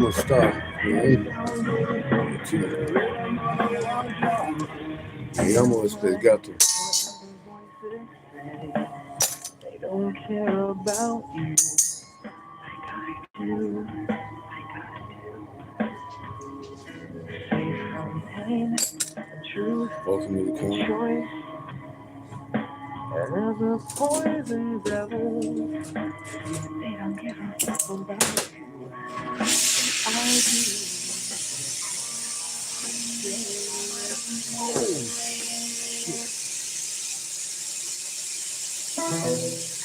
gonna start. Digamos pesgato. They don't care about you like I do. Safe from pain and truth. Welcome to the corner. Choice. And as a poison devil, they don't give a fuck about you. I do.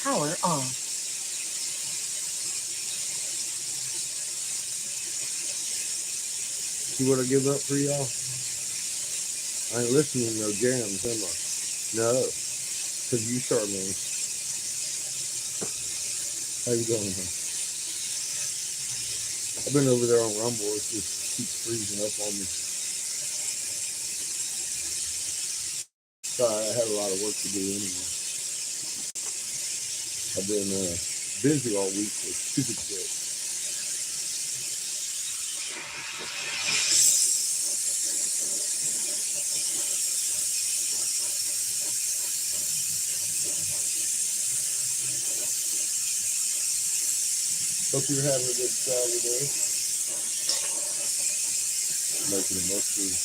Power off. See what I give up for y'all? I ain't listening to no jams, am I? No, because you start me. How you doing, man? I've been over there on Rumble. It just keeps freezing up on me. Sorry, I had a lot of work to do anyway. I've been busy all week with stupid shit. Hope you're having a good Saturday. Making the most of it.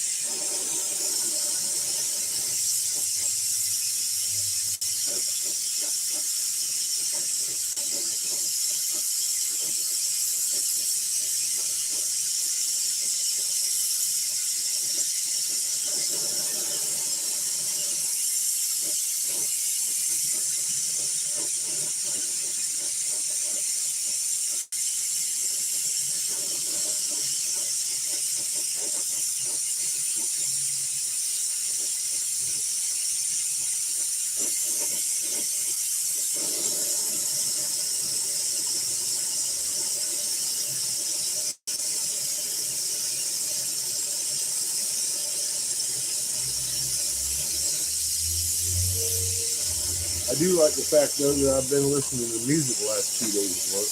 I do like the fact, though, that I've been listening to music the last 2 days at work.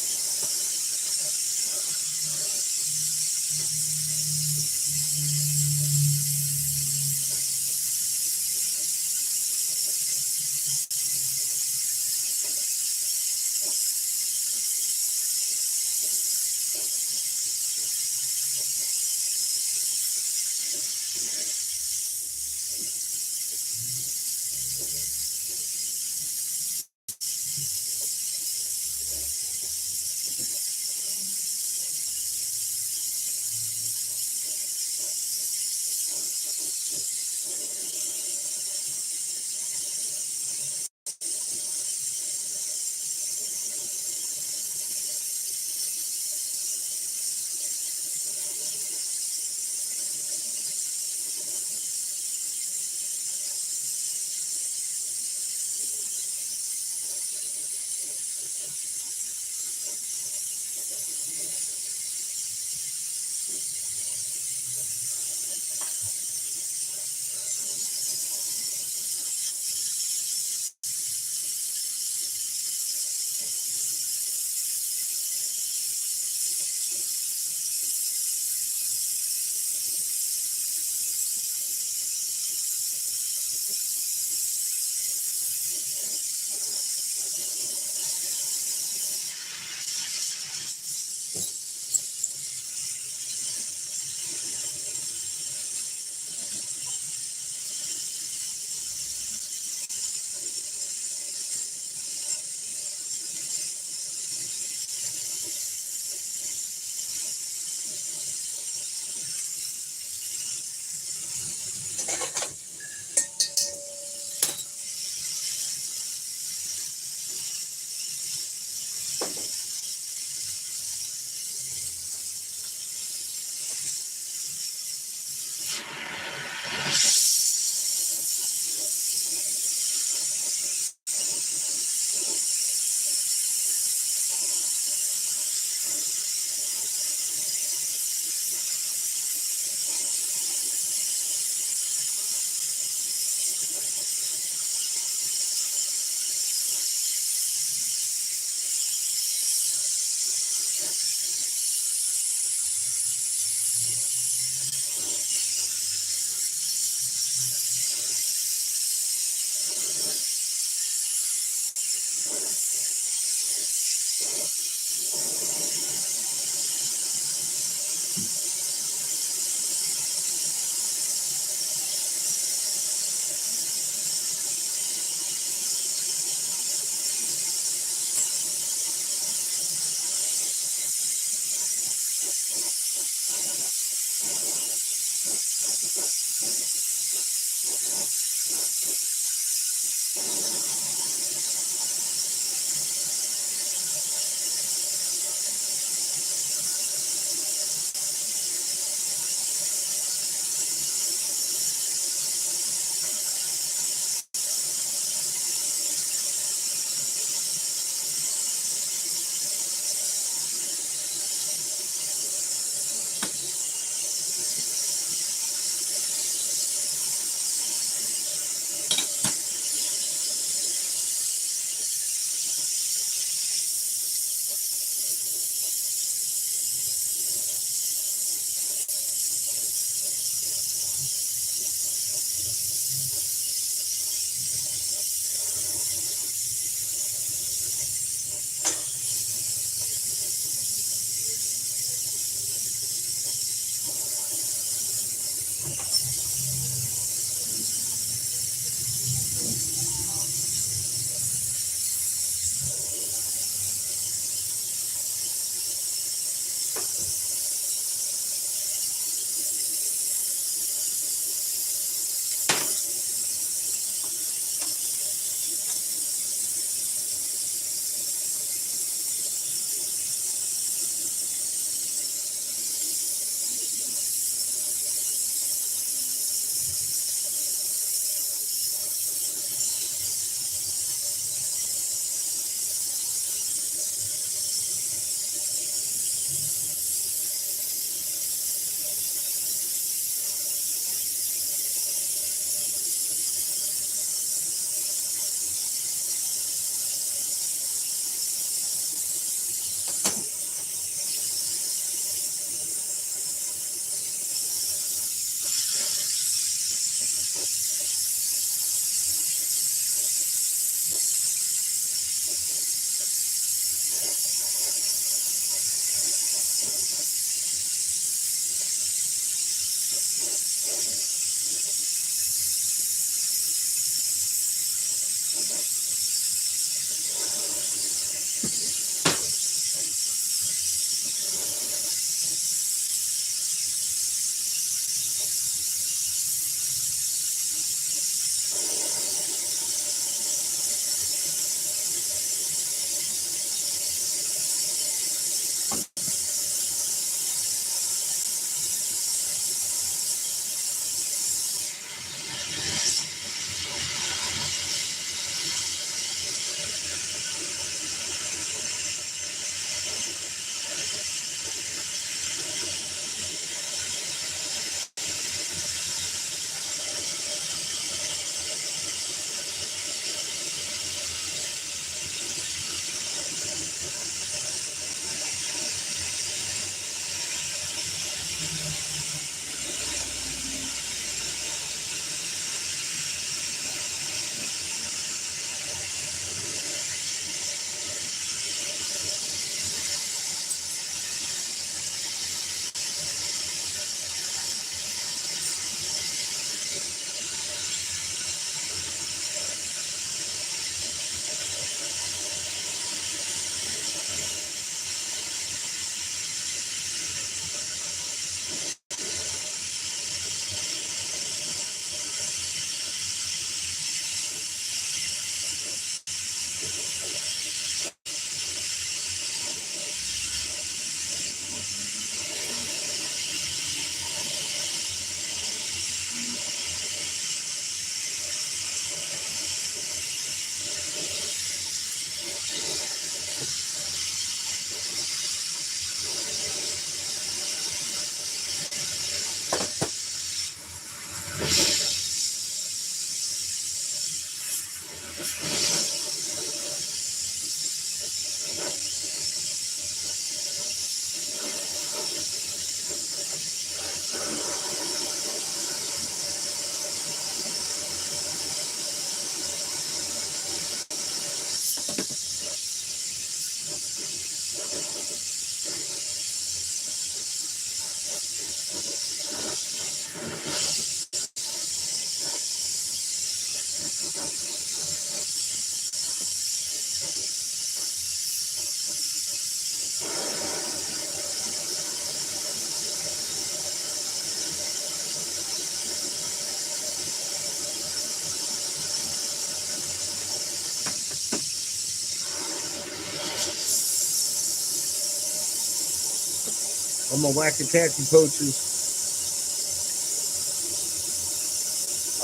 I'm a whack-a-tacky poachers.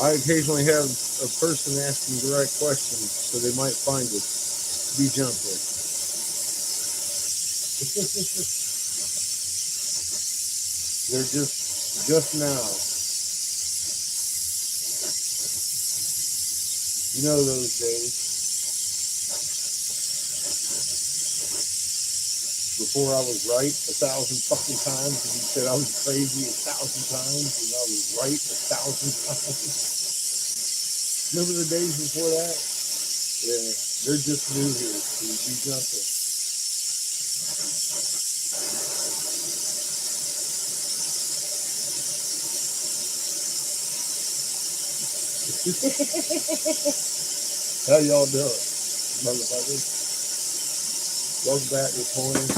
I occasionally have a person asking the right questions, so they might find it. Be gentle. They're just now. You know those days. Before I was right 1,000 fucking times, and you said I was crazy 1,000 times, and I was right 1,000 times. Remember the days before that? Yeah, they're just new here, so be gentle. How y'all doing, motherfuckers? Welcome back this morning.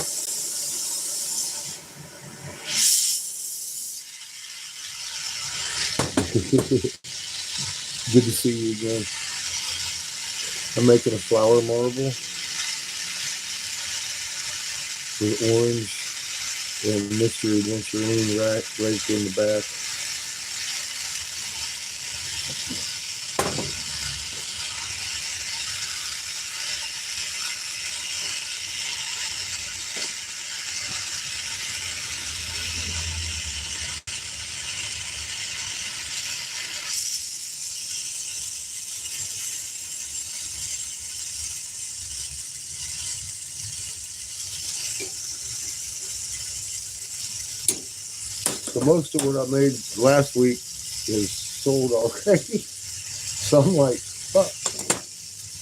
Good to see you again. I'm making a flower marble with orange and Mystery Adventurine right in the back. So most of what I made last week is sold already. So I'm like, fuck.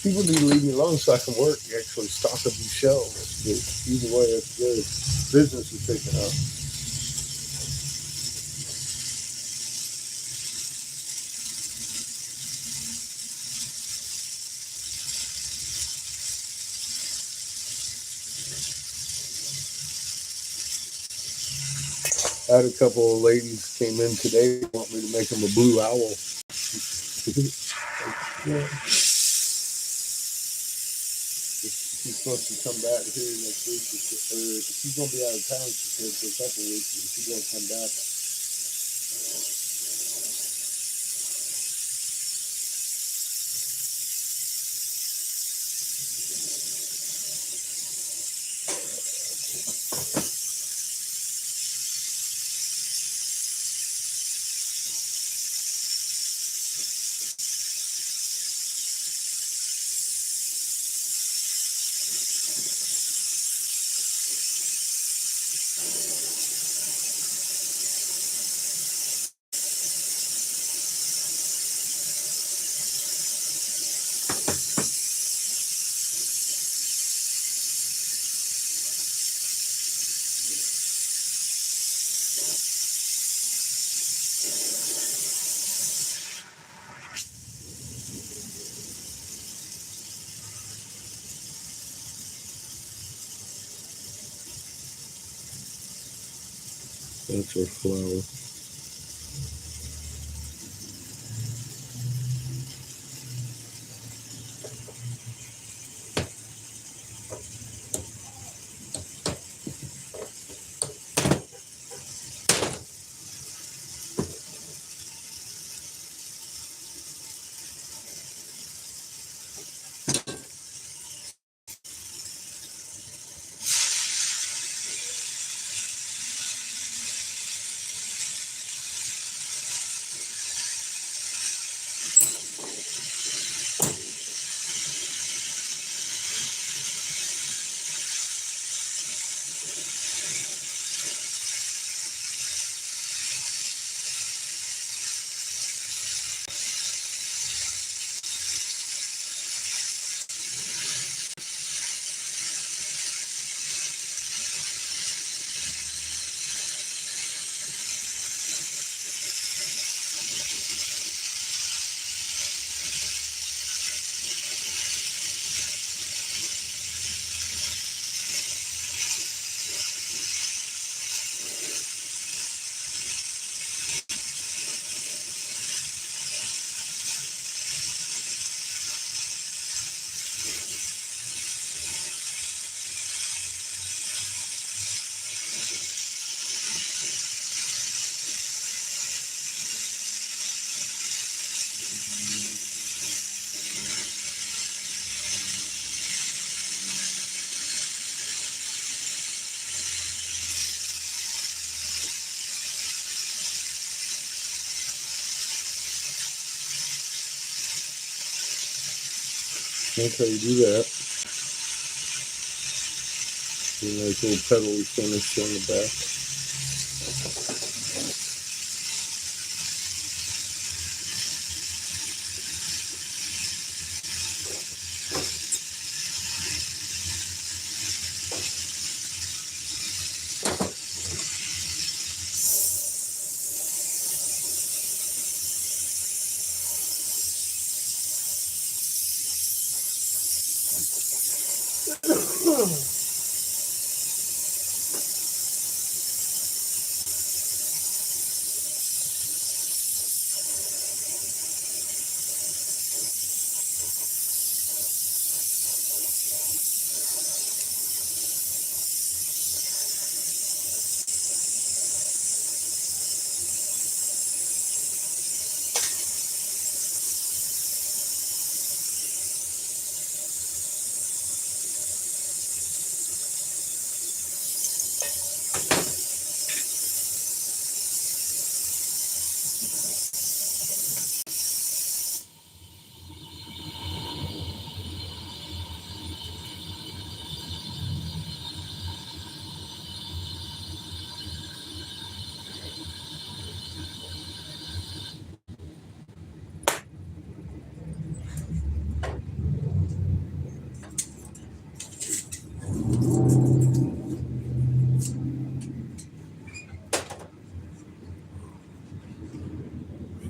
People need to leave me alone so I can work and actually stock up these shelves. But either way, that's good. Business is picking up. I had a couple of ladies came in today want me to make them a blue owl. Yeah. She's supposed to come back here next week. She's going to be out of town, she said, for a couple of weeks, but she's going to come back. That's our flower. That's how you do that. Nice little petal finish on the back.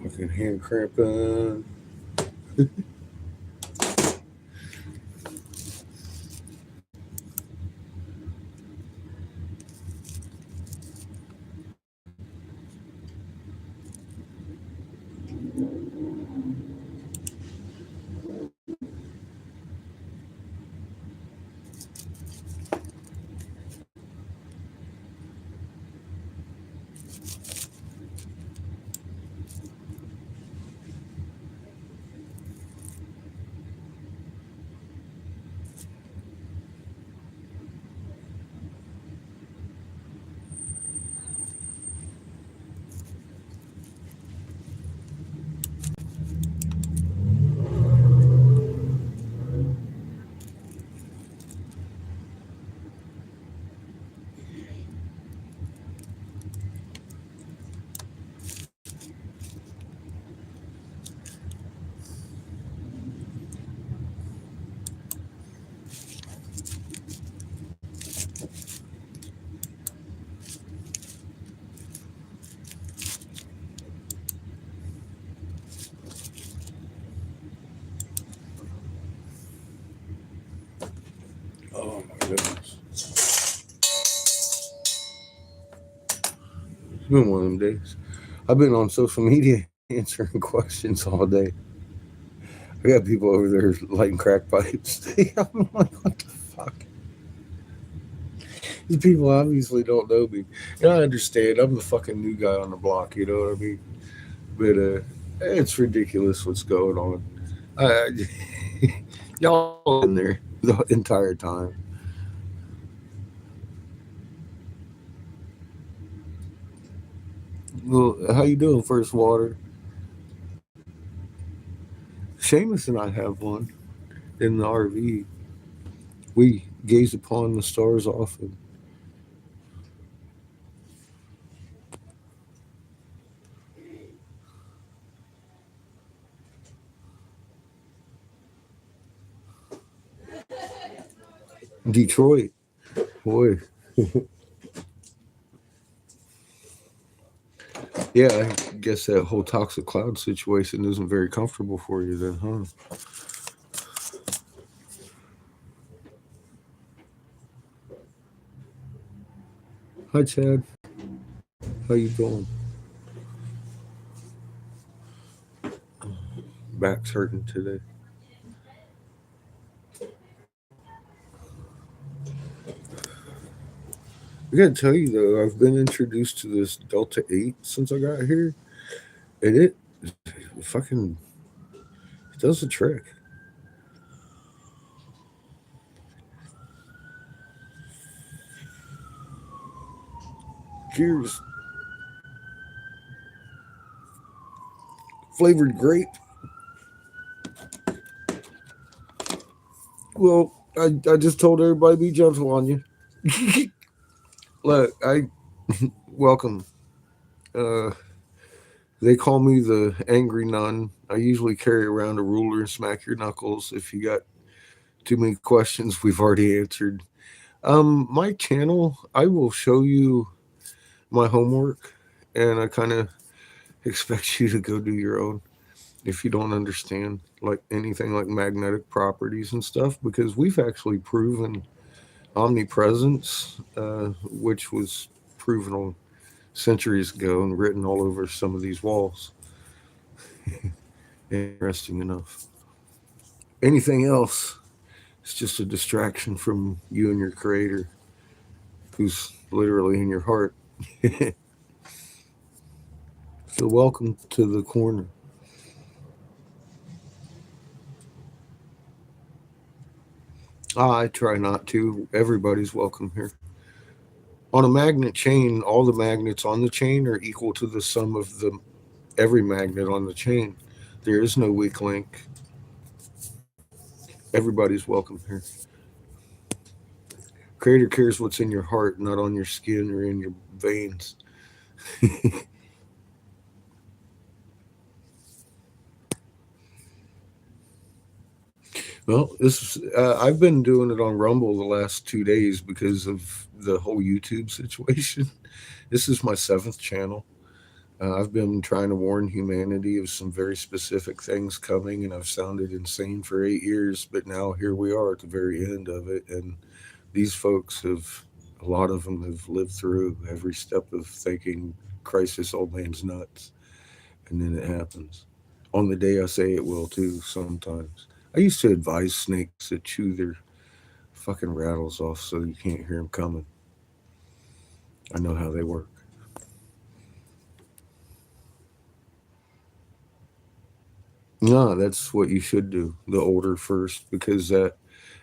Fucking hand cramping. Oh my goodness. It's been one of them days. I've been on social media answering questions all day. I got people over there lighting crack pipes. I'm like, what the fuck? These people obviously don't know me. And I understand. I'm the fucking new guy on the block, you know what I mean? But it's ridiculous what's going on. Uh, y'all been there the entire time. Well, how you doing, First Water? Seamus and I have one in the RV. We gaze upon the stars often. Detroit, boy. Yeah, I guess that whole toxic cloud situation isn't very comfortable for you then, huh? Hi, Chad. How you doing? Back's hurting today. I gotta tell you though, I've been introduced to this Delta 8 since I got here, and it fucking it does the trick. Cheers. Flavored grape. Well, I just told everybody be gentle on you. Look, I welcome. Uh, they call me the angry nun. I usually carry around a ruler and smack your knuckles if you got too many questions we've already answered. My channel, I will show you my homework, and I kind of expect you to go do your own if you don't understand like anything like magnetic properties and stuff, because we've actually proven omnipresence, which was proven on centuries ago and written all over some of these walls. Interesting enough. Anything else is just a distraction from you and your creator, who's literally in your heart. So, welcome to the corner. I try not to. Everybody's welcome here. On a magnet chain, all the magnets on the chain are equal to the sum of the every magnet on the chain. There is no weak link. Everybody's welcome here. Creator cares what's in your heart, not on your skin or in your veins. Well, I've been doing it on Rumble the last 2 days because of the whole YouTube situation. This is my seventh channel. I've been trying to warn humanity of some very specific things coming, and I've sounded insane for 8 years. But now here we are at the very end of it, and these folks have, a lot of them have lived through every step of thinking, Christ, this old man's nuts, and then it happens. On the day I say it will, too, sometimes. I used to advise snakes to chew their fucking rattles off so you can't hear them coming. I know how they work. No, that's what you should do. The order first, because that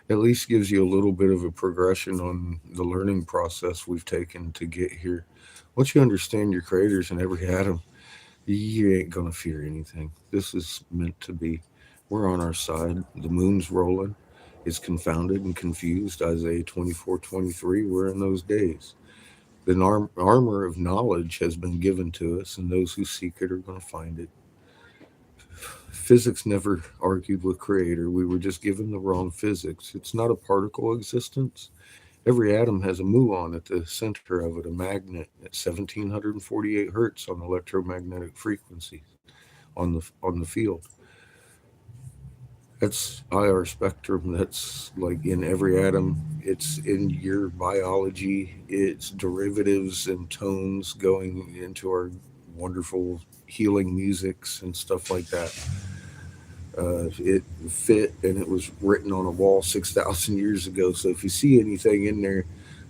at least gives you a little bit of a progression on the learning process we've taken to get here. Once you understand your creators in every atom, you ain't gonna fear anything. This is meant to be. We're on our side. The moon's rolling. It's confounded and confused. Isaiah 24:23. We're in those days. The armor of knowledge has been given to us, and those who seek it are going to find it. Physics never argued with Creator. We were just given the wrong physics. It's not a particle existence. Every atom has a muon at the center of it, a magnet at 1748 hertz on electromagnetic frequencies on the field. That's IR spectrum. That's like in every atom. It's in your biology. It's derivatives and tones going into our wonderful healing musics and stuff like that. It fit and it was written on a wall 6,000 years ago. So if you see anything in there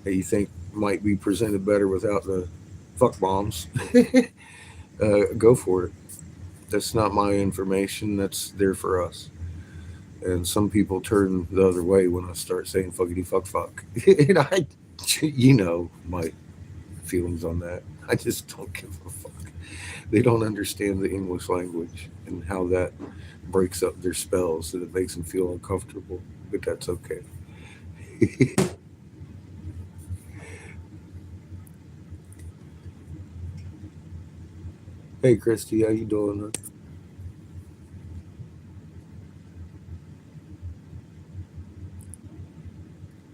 that you think might be presented better without the fuck bombs, go for it. That's not my information. That's there for us. And some people turn the other way when I start saying fuckity fuck fuck. And you know, my feelings on that. I just don't give a fuck. They don't understand the English language and how that breaks up their spells and it makes them feel uncomfortable. But that's okay. Hey, Christy, how you doing? Huh?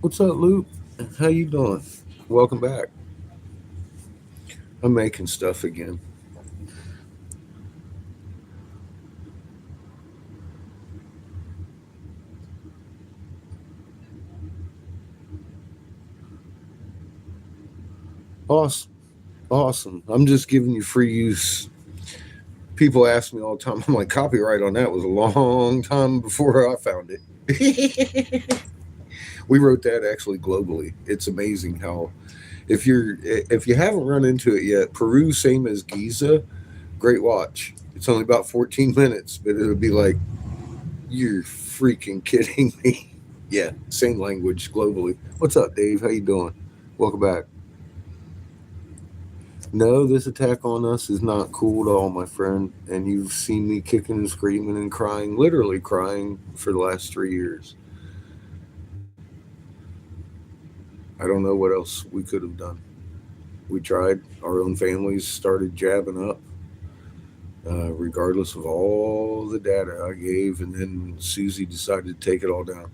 What's up, Luke? How you doing? Welcome back. I'm making stuff again. Awesome. Awesome. I'm just giving you free use. People ask me all the time. I'm like, copyright on that was a long time before I found it. We wrote that actually globally. It's amazing how if you haven't run into it yet, Peru same as Giza, great watch. It's only about 14 minutes, but it'll be like you're freaking kidding me. Yeah, same language globally. What's up, Dave? How you doing? Welcome back. No, this attack on us is not cool at all, my friend. And you've seen me kicking and screaming and crying, literally crying, for the last 3 years. I don't know what else we could have done. We tried. Our own families started jabbing up, regardless of all the data I gave, and then Susie decided to take it all down.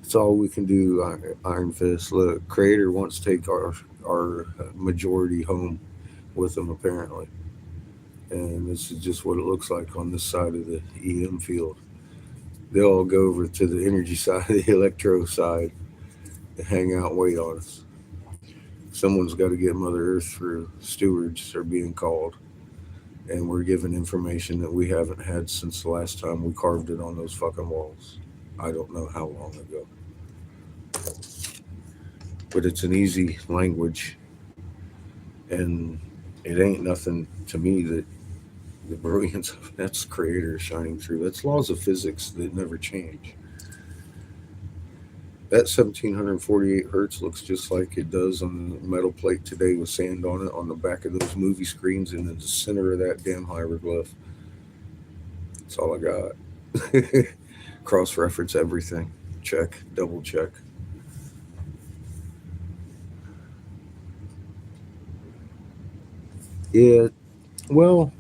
It's all we can do, Iron Fist. Look, Creator wants to take our majority home with them, apparently. And this is just what it looks like on this side of the EM field. They all go over to the energy side, the electro side, and hang out and wait on us. Someone's got to get Mother Earth through. Stewards are being called, and we're given information that we haven't had since the last time we carved it on those fucking walls. I don't know how long ago, but it's an easy language, and it ain't nothing to me that the brilliance of that's Creator shining through. That's laws of physics that never change. That 1748 hertz looks just like it does on the metal plate today with sand on it on the back of those movie screens in the center of that damn hieroglyph. That's all I got. Cross reference everything. Check, double check. Yeah, well,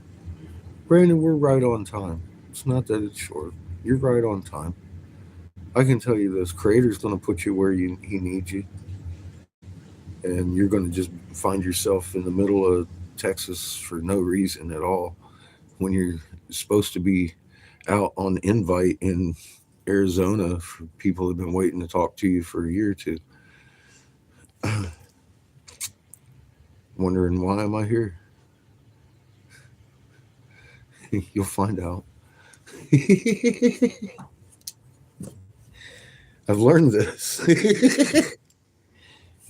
Brandon, we're right on time. It's not that it's short. You're right on time. I can tell you this: Creator's going to put you where he needs you, and you're going to just find yourself in the middle of Texas for no reason at all when you're supposed to be out on invite in Arizona for people who've been waiting to talk to you for a year or two. Wondering why am I here? You'll find out. I've learned this. It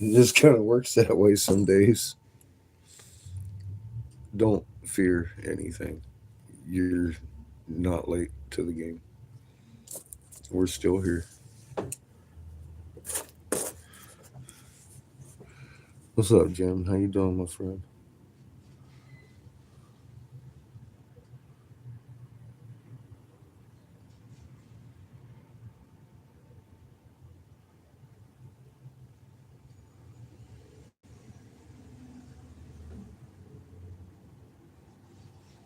just kind of works that way some days. Don't fear anything. You're not late to the game. We're still here. What's up, Jim? How you doing, my friend?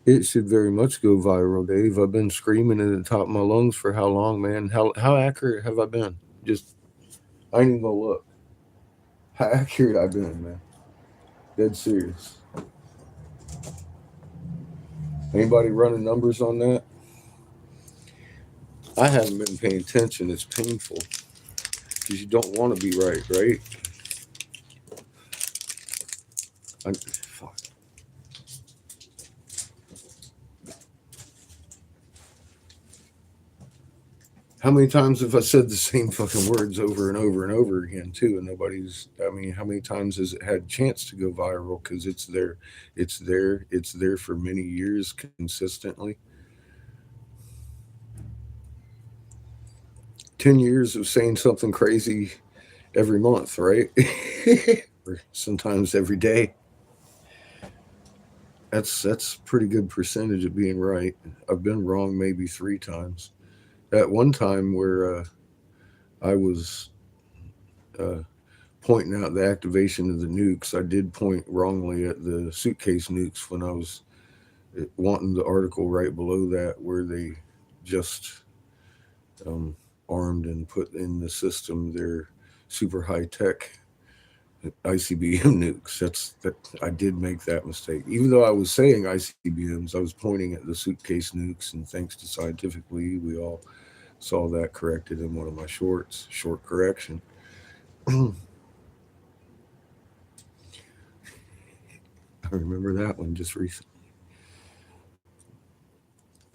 It should very much go viral, Dave. I've been screaming at the top of my lungs for how long, man? How accurate have I been? Just I ain't even gonna look. How accurate I've been, man. Dead serious. Anybody running numbers on that? I haven't been paying attention. It's painful because you don't want to be right, right? Fuck. How many times have I said the same fucking words over and over and over again too, and nobody's? I mean, how many times has it had a chance to go viral? Because it's there, it's there, it's there for many years consistently. 10 years of saying something crazy every month, right? Or sometimes every day. That's pretty good percentage of being right. I've been wrong maybe 3 times. At one time where I was uh, pointing out the activation of the nukes, I did point wrongly at the suitcase nukes when I was wanting the article right below that where they just um, armed and put in the system their super high tech ICBM nukes. That I did make that mistake. Even though I was saying ICBMs, I was pointing at the suitcase nukes, and thanks to Scientifically, we all saw that corrected in one of my shorts. Short correction. I remember that one just recently.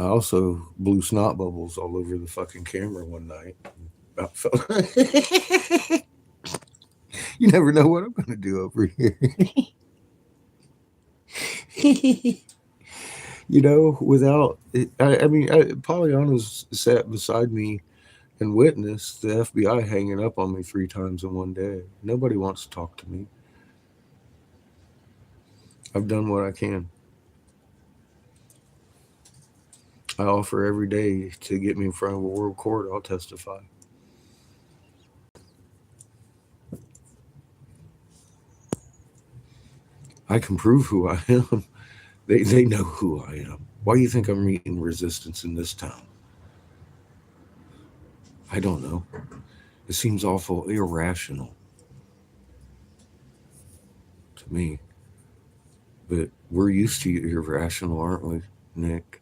I also blew snot bubbles all over the fucking camera one night. About fell. You never know what I'm going to do over here. Without it, I mean, Pollyanna's sat beside me and witnessed the FBI hanging up on me 3 times in one day. Nobody wants to talk to me. I've done what I can. I offer every day to get me in front of a world court. I'll testify. I can prove who I am. They know who I am. Why do you think I'm meeting resistance in this town? I don't know. It seems awful irrational to me. But we're used to irrational, aren't we, Nick?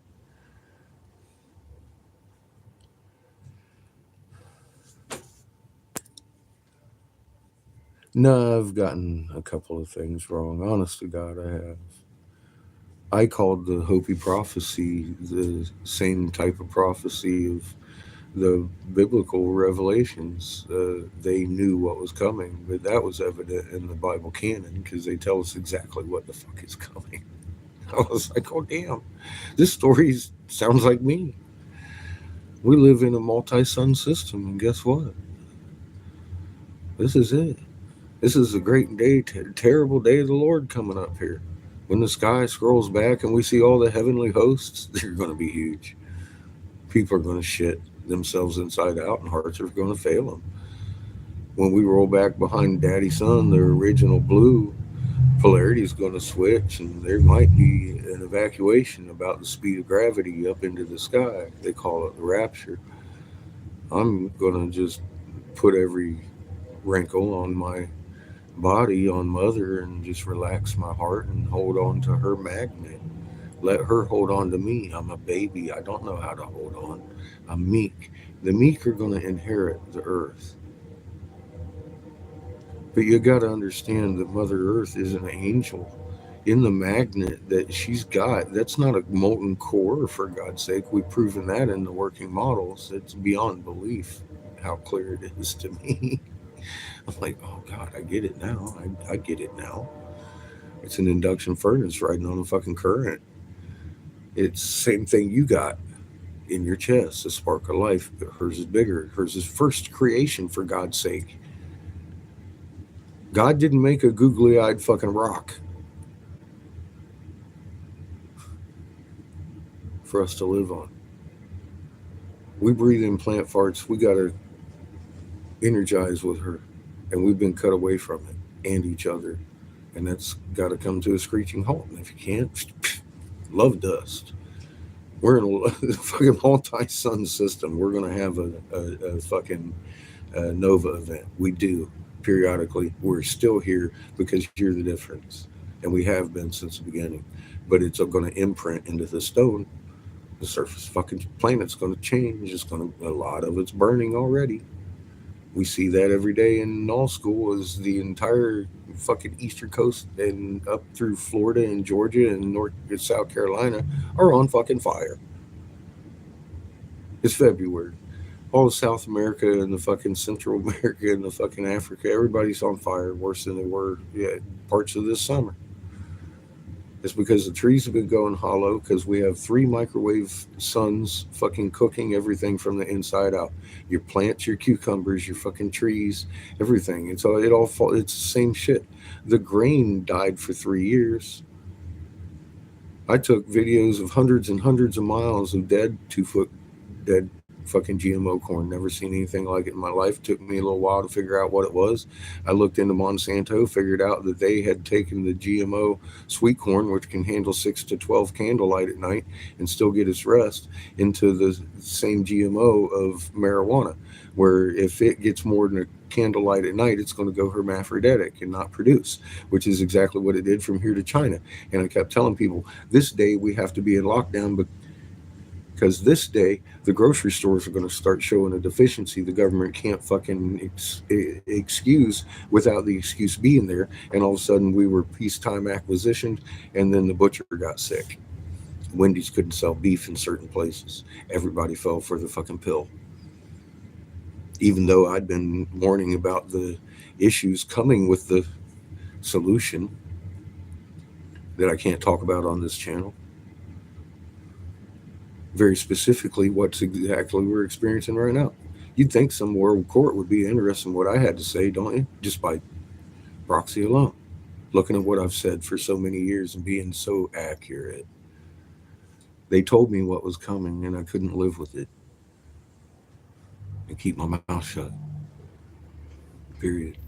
No, I've gotten a couple of things wrong. Honest to God, I have. I called the Hopi prophecy the same type of prophecy of the biblical revelations. They knew what was coming, but that was evident in the Bible canon because they tell us exactly what the fuck is coming. I was like, oh damn, this story sounds like me. We live in a multi-sun system, and guess what? This is it. This is a great day, terrible day of the Lord coming up here. When the sky scrolls back and we see all the heavenly hosts, they're going to be huge. People are going to shit themselves inside out, and hearts are going to fail them. When we roll back behind Daddy Sun, the original blue, polarity is going to switch, and there might be an evacuation about the speed of gravity up into the sky. They call it the rapture. I'm going to just put every wrinkle on my body on mother and just relax my heart and hold on to her magnet. Let her hold on to me. I'm a baby. I don't know how to hold on. I'm meek. The meek are going to inherit the earth. But you got to understand that Mother Earth is an angel. In the magnet that she's got, that's not a molten core, for God's sake. We've proven that in the working models. It's beyond belief how clear it is to me. I'm like, oh God, I get it now. I get it now. It's an induction furnace riding on a fucking current. It's the same thing you got in your chest, a spark of life, but hers is bigger. Hers is first creation, for God's sake. God didn't make a googly eyed fucking rock for us to live on. We breathe in plant farts. We got to energize with her. And we've been cut away from it and each other. And that's got to come to a screeching halt. And if you can't, love dust. We're in a fucking multi-sun system. We're going to have a fucking Nova event. We do periodically. We're still here because you're the difference. And we have been since the beginning. But it's going to imprint into the stone. The surface fucking planet's going to change. It's going to, a lot of it's burning already. We see that every day in all school as the entire fucking eastern coast and up through Florida and Georgia and North and South Carolina are on fucking fire. It's February. All of South America and the fucking Central America and the fucking Africa, everybody's on fire worse than they were parts of this summer. It's because the trees have been going hollow because we have three microwave suns fucking cooking everything from the inside out. Your plants, your cucumbers, your fucking trees, everything. It's the same shit. The grain died for 3 years. I took videos of hundreds and hundreds of miles of dead 2 foot dead fucking GMO corn. Never seen anything like it in my life. Took me a little while to figure out what it was. I looked into Monsanto, figured out that they had taken the GMO sweet corn, which can handle 6 to 12 candlelight at night and still get its rest, into the same GMO of marijuana, where if it gets more than a candlelight at night, it's going to go hermaphroditic and not produce, which is exactly what it did from here to China. And I kept telling people, this day we have to be in lockdown, because this day the grocery stores are going to start showing a deficiency the government can't fucking excuse without the excuse being there. And all of a sudden we were peacetime acquisitioned, and then the butcher got sick. Wendy's couldn't sell beef in certain places. Everybody fell for the fucking pill, even though I'd been warning about the issues coming with the solution that I can't talk about on this channel. Very specifically, what's exactly we're experiencing right now. You'd think some world court would be interested in what I had to say, don't you? Just by proxy alone. Looking at what I've said for so many years and being so accurate. They told me what was coming, and I couldn't live with it and keep my mouth shut. Period.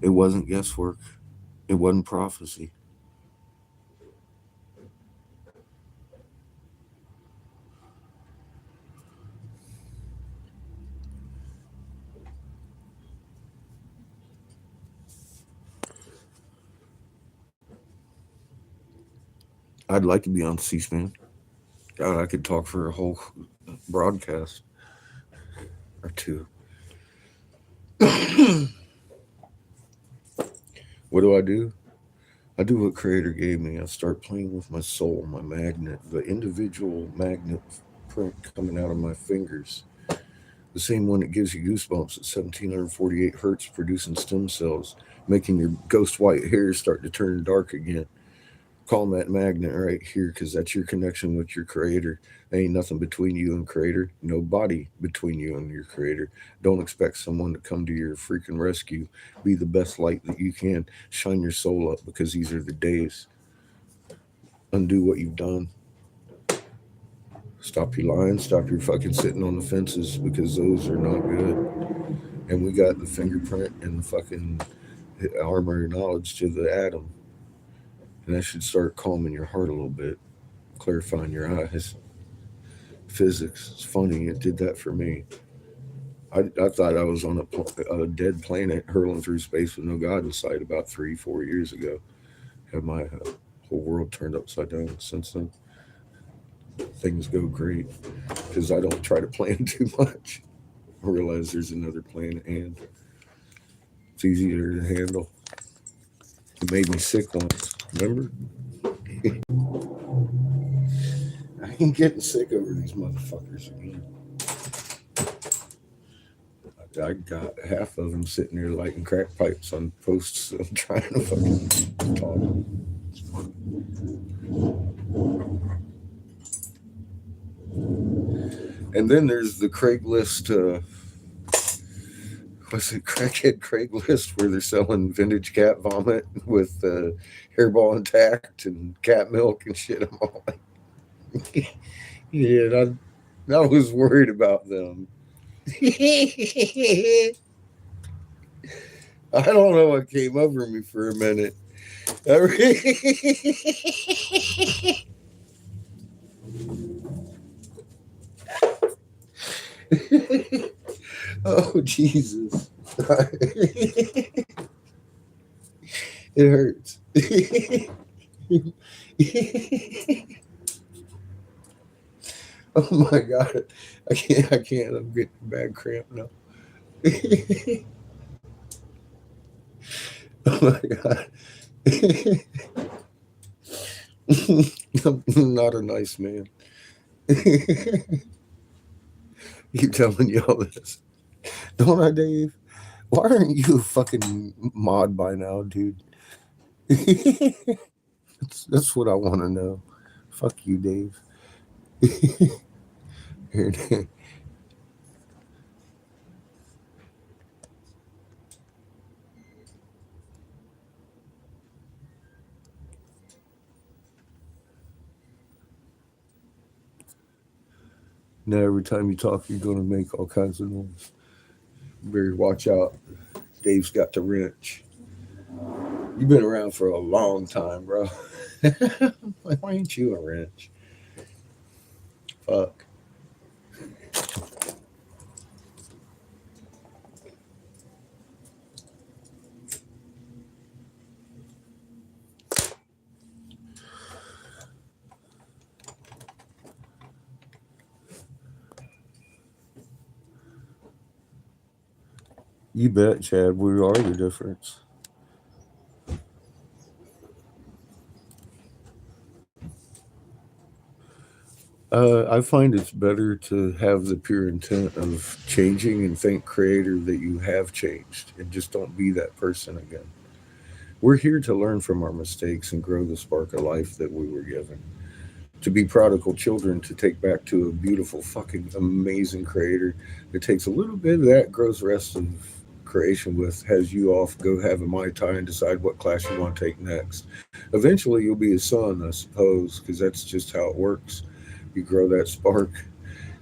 It wasn't guesswork. It wasn't prophecy. I'd like to be on C-SPAN. God, I could talk for a whole broadcast or two. What do? I do what Creator gave me. I start playing with my soul, my magnet, the individual magnet print coming out of my fingers. The same one that gives you goosebumps at 1748 hertz, producing stem cells, making your ghost white hairs start to turn dark again. Call that magnet right here because that's your connection with your creator. There ain't nothing between you and creator, no body between you and your creator. Don't expect someone to come to your freaking rescue. Be the best light that you can. Shine your soul up because these are the days. Undo what you've done. Stop your lying. Stop your fucking sitting on the fences because those are not good. And we got the fingerprint and the fucking armor of knowledge to the atom. And that should start calming your heart a little bit, clarifying your eyes. Physics. It's funny, it did that for me. I thought I was on a dead planet hurling through space with no God in sight about 3, 4 years ago. Had my whole world turned upside down since then. Things go great because I don't try to plan too much. I realize there's another planet and it's easier to handle. It made me sick once. Remember? I ain't getting sick over these motherfuckers again. I got half of them sitting there lighting crack pipes on posts. I'm trying to fucking talk. And then there's the Craigslist. Was it Crackhead Craigslist where they're selling vintage cat vomit with hairball intact and cat milk and shit? I'm all like, yeah, I was worried about them. I don't know what came over me for a minute. Oh Jesus! It hurts. Oh my God! I can't! I can't! I'm getting a bad cramp now. Oh my God! I'm not a nice man. Keep telling y'all this, don't I, Dave? Why aren't you a fucking mod by now, dude? That's what I want to know. Fuck you, Dave. Now every time you talk, you're gonna make all kinds of noise. You better watch out. Dave's got the wrench. You've been around for a long time, bro. Why ain't you a wrench? Fuck. You bet, Chad. We are the difference. I find it's better to have the pure intent of changing and thank Creator that you have changed and just don't be that person again. We're here to learn from our mistakes and grow the spark of life that we were given. to be prodigal children, to take back to a beautiful, fucking amazing creator. It takes a little bit of that gross rest of creation with, has you off, go have a Mai Tai and decide what class you want to take next. Eventually, you'll be a son, I suppose, because that's just how it works. You grow that spark,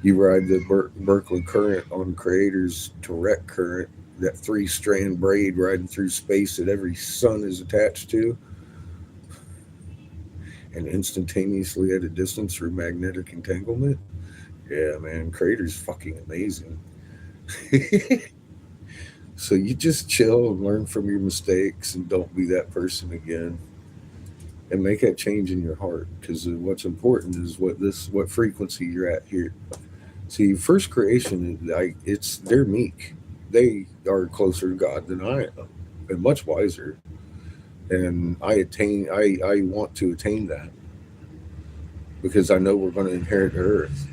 you ride the Berkeley current on creators direct current, that three-strand braid riding through space that every sun is attached to, and instantaneously at a distance through magnetic entanglement. Yeah, man, creator's fucking amazing. So you just chill and learn from your mistakes and don't be that person again, and make that change in your heart, because what's important is what frequency you're at here. See, first creation, it's they're meek. They are closer to God than I am, and much wiser. And I want to attain that because I know we're going to inherit the earth.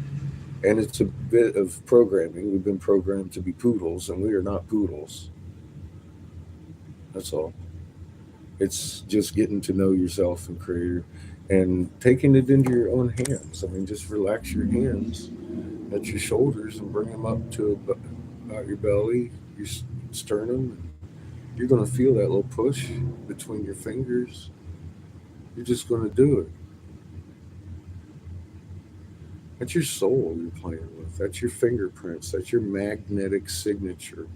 And it's a bit of programming. We've been programmed to be poodles, and we are not poodles. That's all. It's just getting to know yourself and creator, and taking it into your own hands. I mean, just relax your hands at your shoulders and bring them up to about your belly, your sternum. You're going to feel that little push between your fingers. You're just going to do it. That's your soul you're playing with. That's your fingerprints. That's your magnetic signature.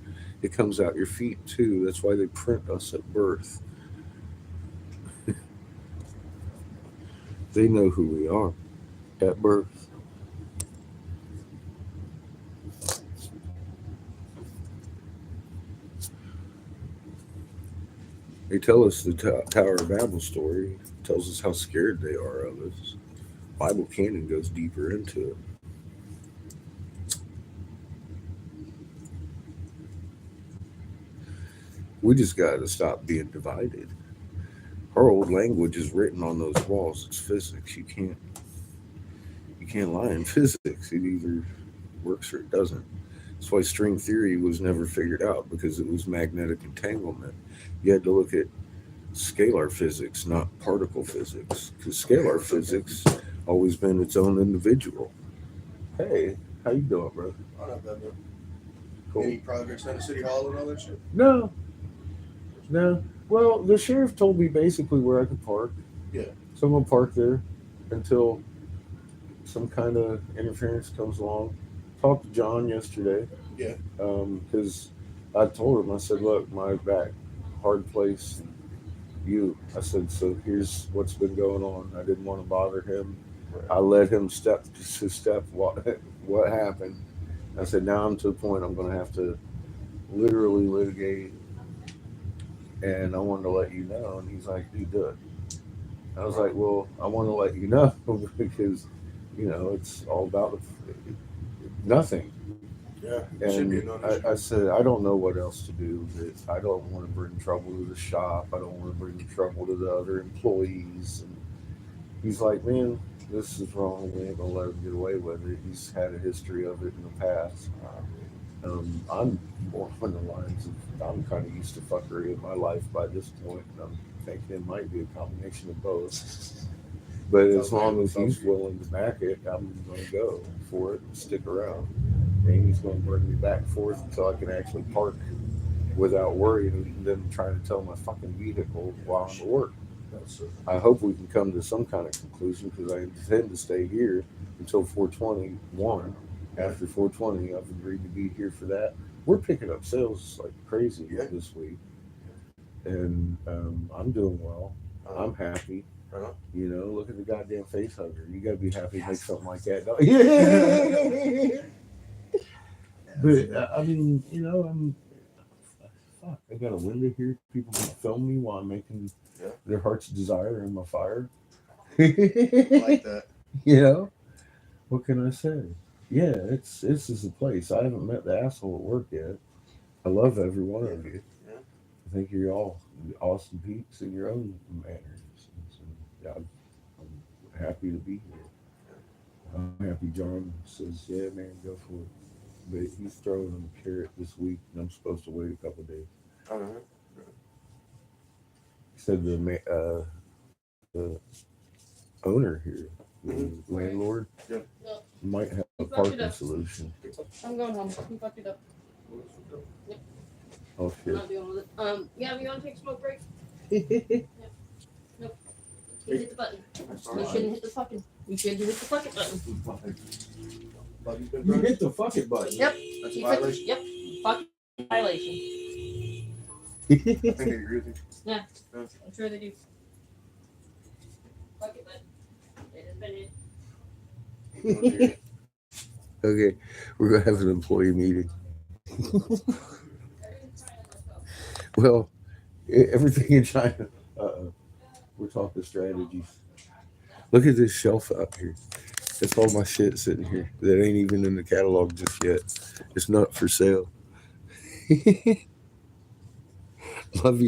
It comes out your feet too. That's why they print us at birth. They know who we are at birth. They tell us the Tower of Babel story. Tells us how scared they are of us. Bible canon goes deeper into it. We just got to stop being divided. Our old language is written on those walls. It's physics. You can't lie in physics. It either works or it doesn't. That's why string theory was never figured out, because it was magnetic entanglement. You had to look at scalar physics, not particle physics, because scalar physics always been its own individual. Hey, how you doing, brother? Oh, not bad, man. Cool. Any projects down at City Hall and all that shit? No, no. Well, the sheriff told me basically where I could park. Yeah. So I'm gonna park there until some kind of interference comes along. Talked to John yesterday. Yeah. Because I told him, I said, look, my back, hard place, you. I said, so here's what's been going on. I didn't want to bother him. Right. I let him step to step what happened. I said, now I'm to the point I'm going to have to literally litigate, and I wanted to let you know. And he's like, dude, do it. I was like, well, I want to let you know because, it's all about nothing. Yeah. It should And be a non-issue. I said, I don't know what else to do. But I don't want to bring trouble to the shop. I don't want to bring trouble to the other employees. And he's like, man, this is wrong. We ain't going to let him get away with it. He's had a history of it in the past. I'm more on the lines of, I'm kind of used to fuckery in my life by this point. And I'm thinking it might be a combination of both. But as long as he's willing to back it, I'm going to go for it and stick around. And he's going to bring me back and forth until I can actually park without worrying and them trying to tow my fucking vehicle while I'm at work. I hope we can come to some kind of conclusion, because I intend to stay here until 421. After 420, I've agreed to be here for that. We're picking up sales like crazy this week, and I'm doing well. I'm happy. Look at the goddamn face hugger. You gotta be happy to make something like that. Yeah. But I mean, I'm fuck. I got a window here. People can film me while I'm making their heart's desire in my fire. Like that. What can I say? Yeah, this is a place. I haven't met the asshole at work yet. I love every one of you. Yeah. I think you're all awesome peeps in your own manners. So, yeah, I'm happy to be here. I'm happy John says, yeah, man, go for it. But he's throwing him a carrot this week, and I'm supposed to wait a couple of days. All right. He said the owner here, the landlord Yeah. might have a You fucked it parking up. solution. I'm going home. You fucked it up. Oh I'm shit. not dealing with it. Yeah, we want to take a smoke break? You hit the button. You shouldn't hit the fucking. You shouldn't hit the fucking button. Buggy's been You burnt? hit the fucking button. Yep. That's a You hit the- violation. Yep. Fucking violation. I think they agree with you. I'm sure they do. Fuck it, button. It has been hit. Oh, dear. Okay, we're gonna have an employee meeting. Well, everything in China. We're talking strategies. Look at this shelf out here. That's all my shit sitting here that ain't even in the catalog just yet. It's not for sale. Love you.